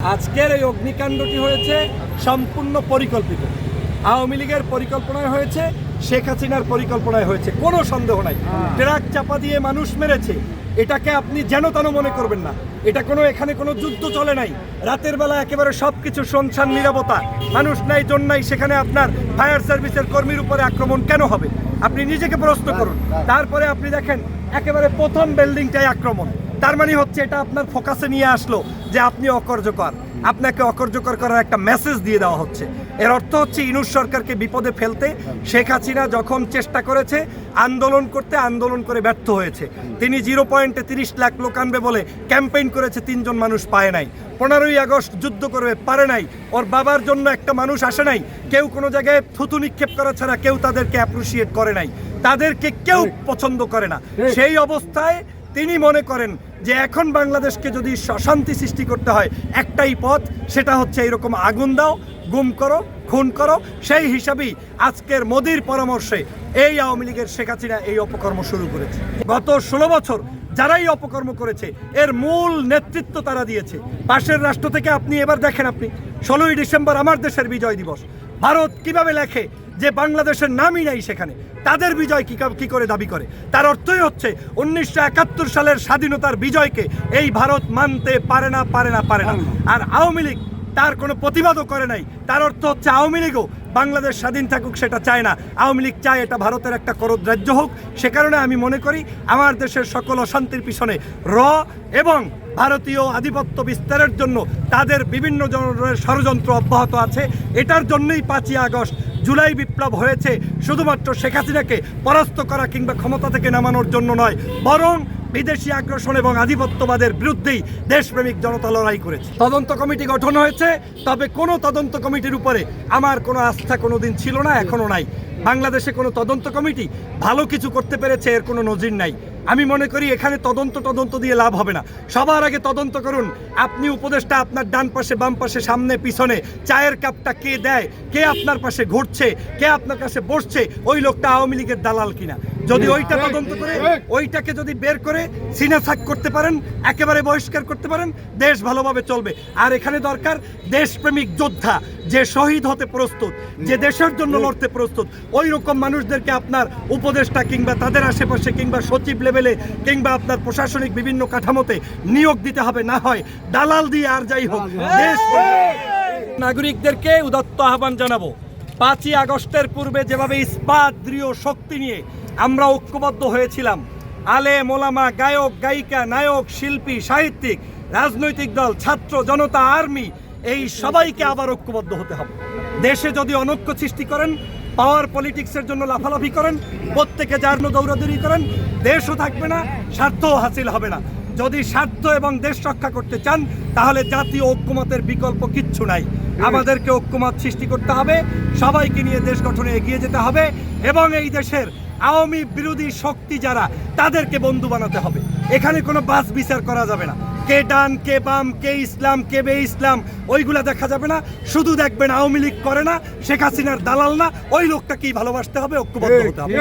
আজকের এই অগ্নিকাণ্ডটি হয়েছে সম্পূর্ণ পরিকল্পিত। আওয়ামী লীগের পরিকল্পনায় হয়েছে, শেখ হাসিনার পরিকল্পনায় হয়েছে, কোনো সন্দেহ নাই। ট্রাক চাপা দিয়ে মানুষ মেরেছে, এটাকে আপনি যেন তেন মনে করবেন না। এটা এখানে কোনো যুদ্ধ চলে নাই। রাতের বেলা একেবারে সবকিছু শুনশান নীরবতা, মানুষ নাই জন নাই, সেখানে আপনার ফায়ার সার্ভিসের কর্মীর উপরে আক্রমণ কেন হবে? আপনি নিজেকে প্রশ্ন করুন। তারপরে আপনি দেখেন একেবারে প্রথম বিল্ডিংটাই আক্রমণ। তার মানে হচ্ছে এটা আপনার ফোকাসে নিয়ে আসলো যে আপনি অকার্যকর, আপনাকে অকার্যকর করার একটা মেসেজ দিয়ে দেওয়া হচ্ছে। এর অর্থ হচ্ছে ইউনূস সরকারকে বিপদে ফেলতে শেখ হাসিনা যখন চেষ্টা করেছে আন্দোলন করতে, আন্দোলন করে ব্যর্থ হয়েছে। তিনি 0 পয়েন্টে 30 লাখ লোক আনবে বলে ক্যাম্পেইন করেছে, 3 জন মানুষ পায় নাই। 15ই আগস্ট যুদ্ধ করবে পারে নাই, ওর বাবার জন্য একটা মানুষ আসে নাই। কেউ কোনো জায়গায় থুতু নিক্ষেপ করা ছাড়া কেউ তাদেরকে অ্যাপ্রিসিয়েট করে নাই, তাদেরকে কেউ পছন্দ করে না। সেই অবস্থায় তিনি মনে করেন যে এখন বাংলাদেশকে যদি অশান্তি সৃষ্টি করতে হয় একটাই পথ, সেটা হচ্ছে এইরকম আগুন দাও, গুম করো, খুন করো। সেই হিসাবেই আজকের মোদির পরামর্শে এই আওয়ামী লীগের শেখ হাসিনা এই অপকর্ম শুরু করেছে। গত 16 বছর যারাই অপকর্ম করেছে এর মূল নেতৃত্ব তারা দিয়েছে। পাশের রাষ্ট্র থেকে আপনি এবার দেখেন, আপনি 16ই ডিসেম্বর আমার দেশের বিজয় দিবস, ভারত কিভাবে লেখে যে বাংলাদেশের নামই নাই সেখানে, তাদের বিজয় কি করে দাবি করে? তার অর্থই হচ্ছে 1971 সালের স্বাধীনতার বিজয়কে এই ভারত মানতে পারে না। আর আওয়ামী লীগ তার কোনো প্রতিবাদও করে নাই। তার অর্থ হচ্ছে আওয়ামী লীগও বাংলাদেশ স্বাধীন থাকুক সেটা চায় না। আওয়ামী লীগ চায় এটা ভারতের একটা করদ রাজ্য হোক। সে কারণে আমি মনে করি আমার দেশের সকল অশান্তির পিছনে এবং ভারতীয় আধিপত্য বিস্তারের জন্য তাদের বিভিন্ন ধরনের ষড়যন্ত্র অব্যাহত আছে। এটার জন্যই 5ই আগস্ট জুলাই বিপ্লব হয়েছে, শুধুমাত্র শেখ হাসিনাকে পরাস্ত করা কিংবা ক্ষমতা থেকে নামানোর জন্য নয়, বরং বিদেশি আগ্রাসন এবং আধিপত্যবাদের বিরুদ্ধেই দেশপ্রেমিক জনতা লড়াই করেছে। তদন্ত কমিটি গঠন হয়েছে, তবে কোনো তদন্ত কমিটির উপরে আমার কোনো আস্থা কোনোদিন ছিল না, এখনো নাই। বাংলাদেশে কোনো তদন্ত কমিটি ভালো কিছু করতে পেরেছে এর কোনো নজির নাই। আমি মনে করি এখানে তদন্ত দিয়ে লাভ হবে না। সবার আগে তদন্ত করুন আপনি উপদেষ্টা, আপনার ডান পাশে বাম পাশে সামনে পিছনে চায়ের কাপটা কে দেয়, কে আপনার পাশে ঘুরছে, কে আপনার কাছে বসছে, ওই লোকটা আওয়ামী লীগের দালাল কিনা। যদি ওইটা তদন্ত করে ওইটাকে যদি বের করে সিনা সাক করতে পারেন, একেবারে বহিষ্কার করতে পারেন, দেশ ভালোভাবে চলবে। আর এখানে দরকার দেশপ্রেমিক যোদ্ধা, যে শহীদ হতে প্রস্তুত, যে দেশের জন্য লড়তে প্রস্তুত, ওই রকম মানুষদেরকে আপনার উপদেষ্টা কিংবা তাদের আশেপাশে কিংবা সচিব লেভেলে কিংবা আপনার প্রশাসনিক বিভিন্ন কাঠামোতে নিয়োগ দিতে হবে। না হয় দালাল দিয়ে আর যাই হোক। নাগরিকদেরকে উদাত্ত আহ্বান জানাবো, 5ই আগস্টের পূর্বে যেভাবে ইস্পাত দৃঢ় শক্তি নিয়ে আমরা ঐক্যবদ্ধ হয়েছিলাম, আলেম ওলামা, গায়ক গায়িকা, নায়ক শিল্পী সাহিত্যিক, রাজনৈতিক দল, ছাত্র জনতা, আর্মি, এই সবাইকে আবার ঐক্যবদ্ধ হতে হবে। দেশে যদি অনৈক্য সৃষ্টি করেন, পাওয়ার পলিটিক্সের জন্য লাফালাফি করেন, প্রত্যেকে যার দৌড়াদৌড়ি করেন, দেশও থাকবে না, স্বার্থও হাসিল হবে না। যদি স্বার্থ এবং দেশ রক্ষা করতে চান তাহলে জাতীয় ঐক্যমতের বিকল্প কিচ্ছু নাই। আমাদেরকে ঐক্যমত সৃষ্টি করতে হবে, সবাইকে নিয়ে দেশ গঠনে এগিয়ে যেতে হবে এবং এই দেশের আওয়ামী বিরোধী শক্তি যারা, তাদেরকে বন্ধু বানাতে হবে। এখানে কোনো বাস বিচার করা যাবে না, কে ডান কে বাম, কে ইসলাম কে বে ইসলাম, ওইগুলা দেখা যাবে না। শুধু দেখবেন আওয়ামী লীগ করে না, শেখ হাসিনার দালাল না, ওই লোকটাকেই ভালোবাসতে হবে, ঐক্যবদ্ধ হতে হবে।